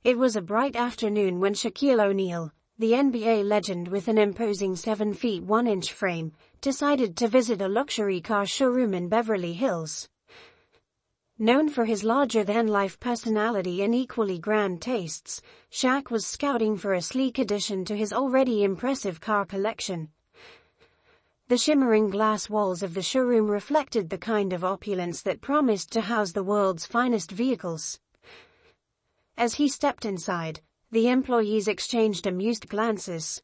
It was a bright afternoon when Shaquille O'Neal, the NBA legend with an imposing 7 feet 1 inch frame, decided to visit a luxury car showroom in Beverly Hills. Known for his larger-than-life personality and equally grand tastes, Shaq was scouting for a sleek addition to his already impressive car collection. The shimmering glass walls of the showroom reflected the kind of opulence that promised to house the world's finest vehicles. As he stepped inside, the employees exchanged amused glances.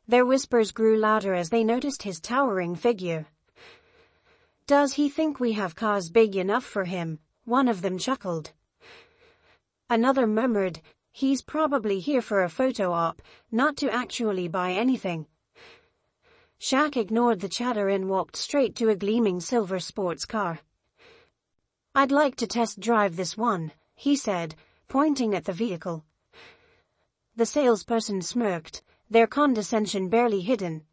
Their whispers grew louder as they noticed his towering figure. "Does he think we have cars big enough for him?" one of them chuckled. Another murmured, "He's probably here for a photo op, not to actually buy anything." Shaq ignored the chatter and walked straight to a gleaming silver sports car. "I'd like to test drive this one," he said, pointing at the vehicle. The salesperson smirked, their condescension barely hidden.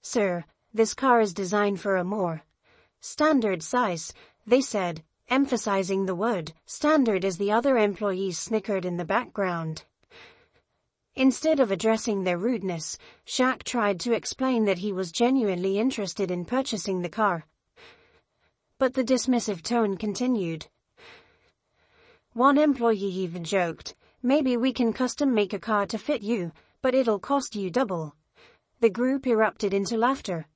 "Sir, this car is designed for a more standard size," they said, emphasizing the word standard as the other employees snickered in the background. Instead of addressing their rudeness, Shaq tried to explain that he was genuinely interested in purchasing the car. But the dismissive tone continued. One employee even joked, "Maybe we can custom make a car to fit you, but it'll cost you double." The group erupted into laughter.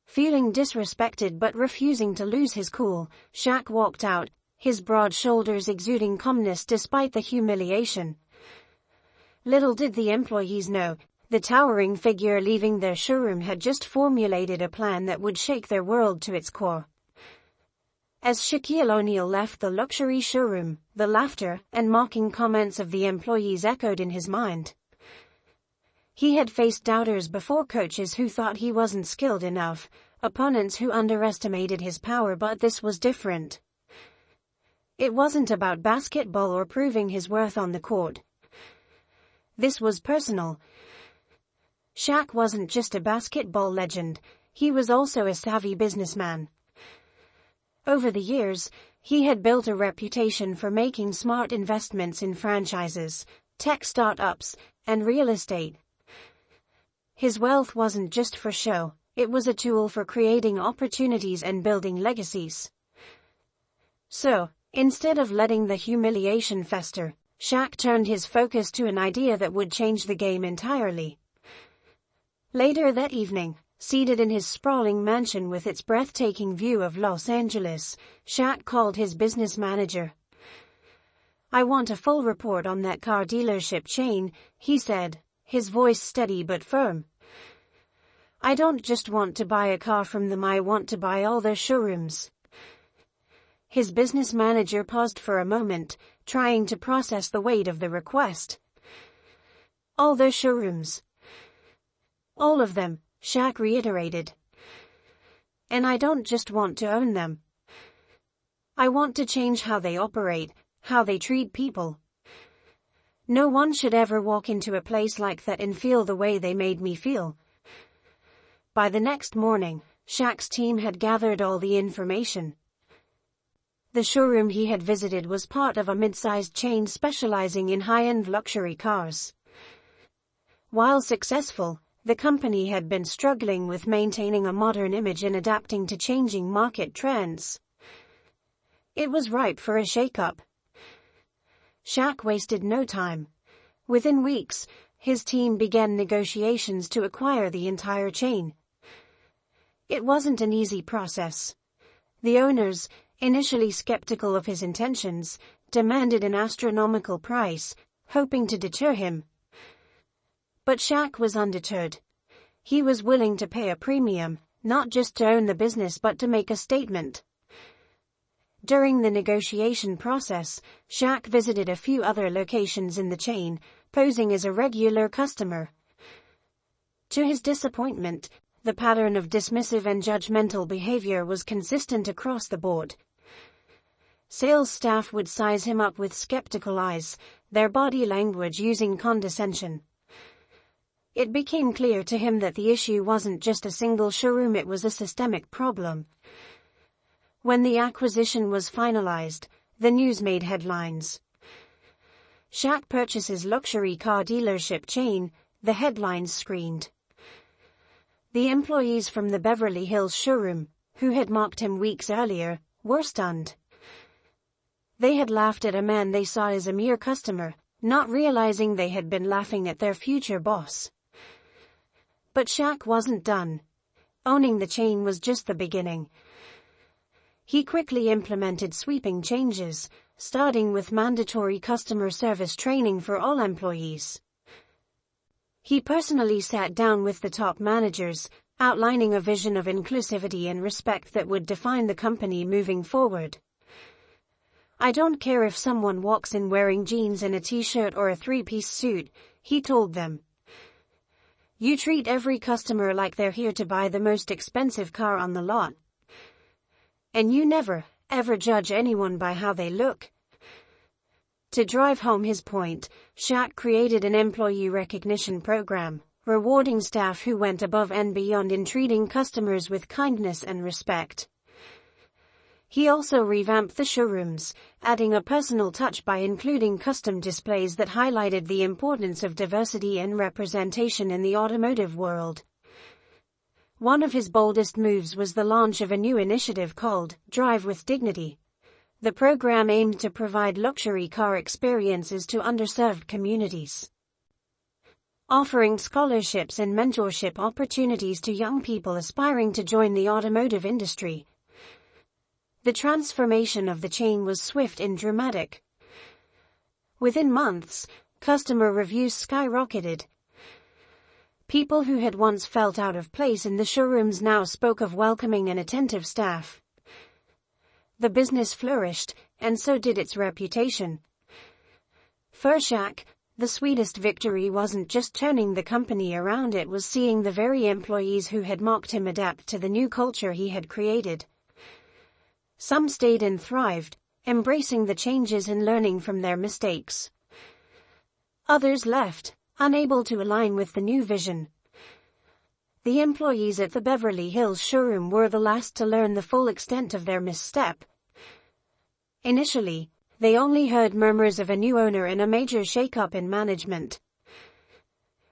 Feeling disrespected but refusing to lose his cool, Shaq walked out, his broad shoulders exuding calmness despite the humiliation. Little did the employees know, the towering figure leaving their showroom had just formulated a plan that would shake their world to its core. As Shaquille O'Neal left the luxury showroom, the laughter and mocking comments of the employees echoed in his mind. He had faced doubters before, coaches who thought he wasn't skilled enough, opponents who underestimated his power, but this was different. It wasn't about basketball or proving his worth on the court. This was personal. Shaq wasn't just a basketball legend, he was also a savvy businessman. Over the years, he had built a reputation for making smart investments in franchises, tech startups, and real estate. His wealth wasn't just for show, it was a tool for creating opportunities and building legacies. So, instead of letting the humiliation fester, Shaq turned his focus to an idea that would change the game entirely. Later that evening, seated in his sprawling mansion with its breathtaking view of Los Angeles, Shaq called his business manager. "I want a full report on that car dealership chain," he said, his voice steady but firm. "I don't just want to buy a car from them, I want to buy all their showrooms." His business manager paused for a moment, trying to process the weight of the request. "All their showrooms." "All of them," Shaq reiterated. "And I don't just want to own them. I want to change how they operate, how they treat people. No one should ever walk into a place like that and feel the way they made me feel." By the next morning, Shaq's team had gathered all the information. The showroom he had visited was part of a mid-sized chain specializing in high-end luxury cars. While successful, the company had been struggling with maintaining a modern image and adapting to changing market trends. It was ripe for a shake-up. Shaq wasted no time. Within weeks, his team began negotiations to acquire the entire chain. It wasn't an easy process. The owners, initially skeptical of his intentions, demanded an astronomical price, hoping to deter him. But Shaq was undeterred. He was willing to pay a premium, not just to own the business but to make a statement. During the negotiation process, Shaq visited a few other locations in the chain, posing as a regular customer. To his disappointment, the pattern of dismissive and judgmental behavior was consistent across the board. Sales staff would size him up with skeptical eyes, their body language using condescension. It became clear to him that the issue wasn't just a single showroom, it was a systemic problem. When the acquisition was finalized, the news made headlines. Shaq purchases luxury car dealership chain, the headlines screamed. The employees from the Beverly Hills showroom, who had mocked him weeks earlier, were stunned. They had laughed at a man they saw as a mere customer, not realizing they had been laughing at their future boss. But Shaq wasn't done. Owning the chain was just the beginning. He quickly implemented sweeping changes, starting with mandatory customer service training for all employees. He personally sat down with the top managers, outlining a vision of inclusivity and respect that would define the company moving forward. "I don't care if someone walks in wearing jeans and a t-shirt or a three-piece suit," he told them. "You treat every customer like they're here to buy the most expensive car on the lot. And you never, ever judge anyone by how they look." To drive home his point, Shaq created an employee recognition program, rewarding staff who went above and beyond in treating customers with kindness and respect. He also revamped the showrooms, adding a personal touch by including custom displays that highlighted the importance of diversity and representation in the automotive world. One of his boldest moves was the launch of a new initiative called Drive with Dignity. The program aimed to provide luxury car experiences to underserved communities, offering scholarships and mentorship opportunities to young people aspiring to join the automotive industry. The transformation of the chain was swift and dramatic. Within months, customer reviews skyrocketed. People who had once felt out of place in the showrooms now spoke of welcoming and attentive staff. The business flourished, and so did its reputation. For Shaq, the sweetest victory wasn't just turning the company around, it was seeing the very employees who had mocked him adapt to the new culture he had created. Some stayed and thrived, embracing the changes and learning from their mistakes. Others left, unable to align with the new vision. The employees at the Beverly Hills showroom were the last to learn the full extent of their misstep. Initially, they only heard murmurs of a new owner and a major shakeup in management.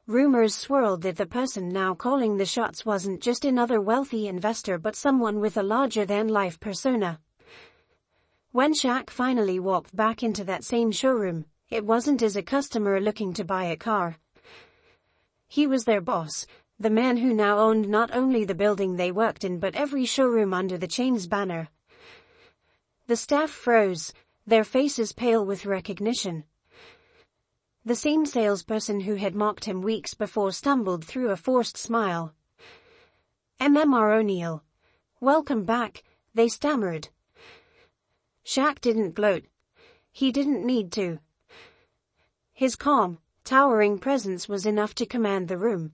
Rumors swirled that the person now calling the shots wasn't just another wealthy investor but someone with a larger-than-life persona. When Shaq finally walked back into that same showroom, it wasn't as a customer looking to buy a car. He was their boss, the man who now owned not only the building they worked in but every showroom under the chain's banner. The staff froze, their faces pale with recognition. The same salesperson who had mocked him weeks before stumbled through a forced smile. "Mr. O'Neal. Welcome back," they stammered. Shaq didn't gloat. He didn't need to. His calm, towering presence was enough to command the room.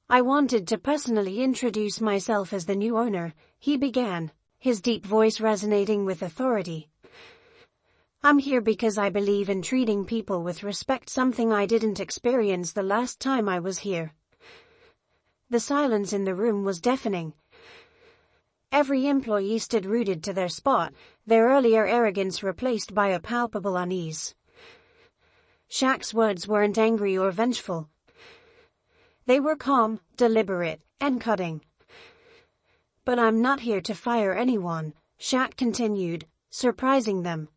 "I wanted to personally introduce myself as the new owner," he began, his deep voice resonating with authority. "I'm here because I believe in treating people with respect, something I didn't experience the last time I was here." The silence in the room was deafening. Every employee stood rooted to their spot, their earlier arrogance replaced by a palpable unease. Shaq's words weren't angry or vengeful. They were calm, deliberate, and cutting. "But I'm not here to fire anyone," Shaq continued, surprising them.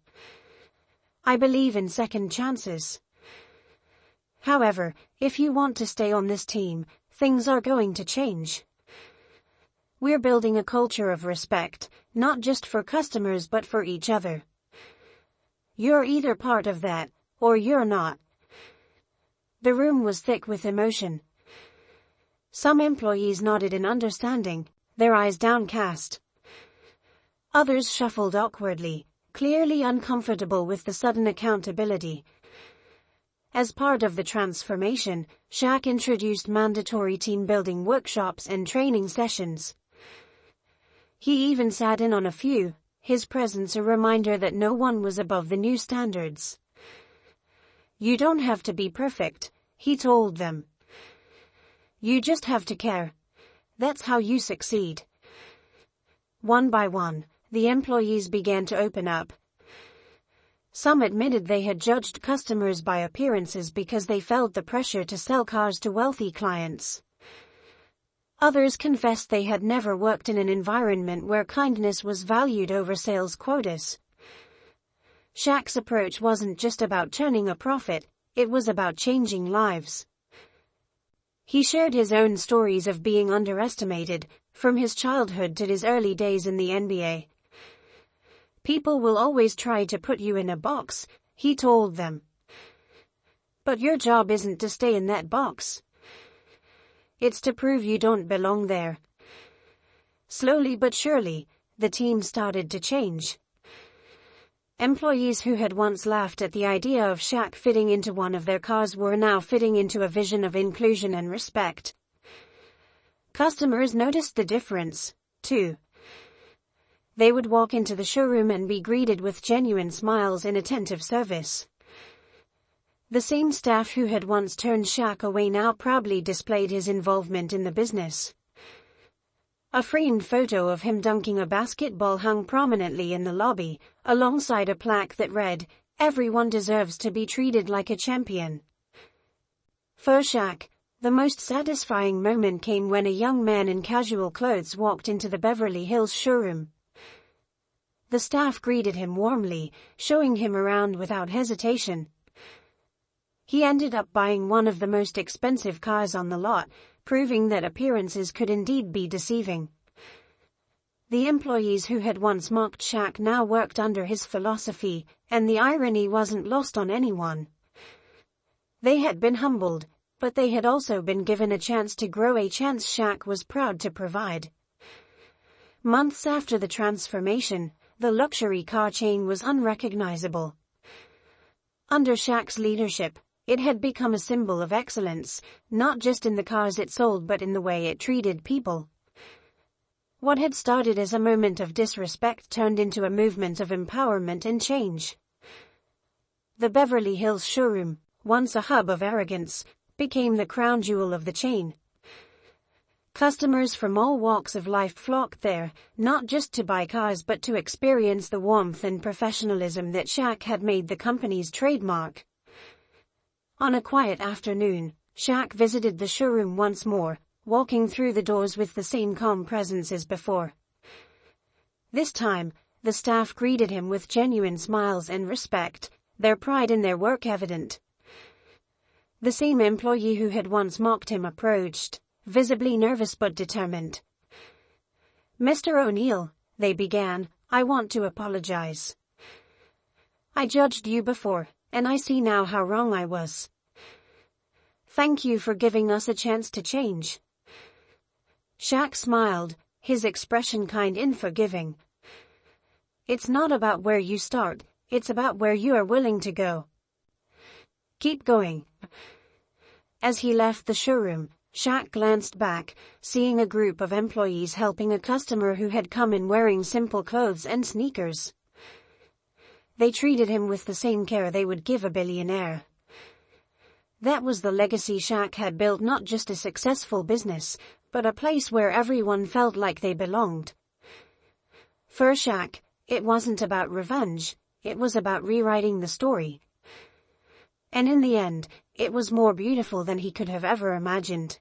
"I believe in second chances. However, if you want to stay on this team, things are going to change. We're building a culture of respect, not just for customers but for each other. You're either part of that, or you're not." The room was thick with emotion. Some employees nodded in understanding, their eyes downcast. Others shuffled awkwardly, clearly uncomfortable with the sudden accountability. As part of the transformation, Shaq introduced mandatory team-building workshops and training sessions. He even sat in on a few, his presence a reminder that no one was above the new standards. "You don't have to be perfect," he told them. "You just have to care. That's how you succeed." One by one, the employees began to open up. Some admitted they had judged customers by appearances because they felt the pressure to sell cars to wealthy clients. Others confessed they had never worked in an environment where kindness was valued over sales quotas. Shaq's approach wasn't just about turning a profit, it was about changing lives. He shared his own stories of being underestimated, from his childhood to his early days in the NBA. "People will always try to put you in a box," he told them. "But your job isn't to stay in that box. It's to prove you don't belong there." Slowly but surely, the team started to change. Employees who had once laughed at the idea of Shaq fitting into one of their cars were now fitting into a vision of inclusion and respect. Customers noticed the difference, too. They would walk into the showroom and be greeted with genuine smiles and attentive service. The same staff who had once turned Shaq away now proudly displayed his involvement in the business. A framed photo of him dunking a basketball hung prominently in the lobby, alongside a plaque that read, "Everyone deserves to be treated like a champion." For Shaq, the most satisfying moment came when a young man in casual clothes walked into the Beverly Hills showroom. The staff greeted him warmly, showing him around without hesitation. He ended up buying one of the most expensive cars on the lot, proving that appearances could indeed be deceiving. The employees who had once mocked Shaq now worked under his philosophy, and the irony wasn't lost on anyone. They had been humbled, but they had also been given a chance to grow, a chance Shaq was proud to provide. Months after the transformation, the luxury car chain was unrecognizable. Under Shaq's leadership, it had become a symbol of excellence, not just in the cars it sold but in the way it treated people. What had started as a moment of disrespect turned into a movement of empowerment and change. The Beverly Hills showroom, once a hub of arrogance, became the crown jewel of the chain. Customers from all walks of life flocked there, not just to buy cars but to experience the warmth and professionalism that Shaq had made the company's trademark. On a quiet afternoon, Shaq visited the showroom once more, walking through the doors with the same calm presence as before. This time, the staff greeted him with genuine smiles and respect, their pride in their work evident. The same employee who had once mocked him approached, visibly nervous but determined. "Mr. O'Neal," they began, "I want to apologize. I judged you before, and I see now how wrong I was. Thank you for giving us a chance to change." Shaq smiled, his expression kind and forgiving. "It's not about where you start, it's about where you are willing to go. Keep going." As he left the showroom, Shaq glanced back, seeing a group of employees helping a customer who had come in wearing simple clothes and sneakers. They treated him with the same care they would give a billionaire. That was the legacy Shaq had built, not just a successful business, but a place where everyone felt like they belonged. For Shaq, it wasn't about revenge, it was about rewriting the story. And in the end, it was more beautiful than he could have ever imagined.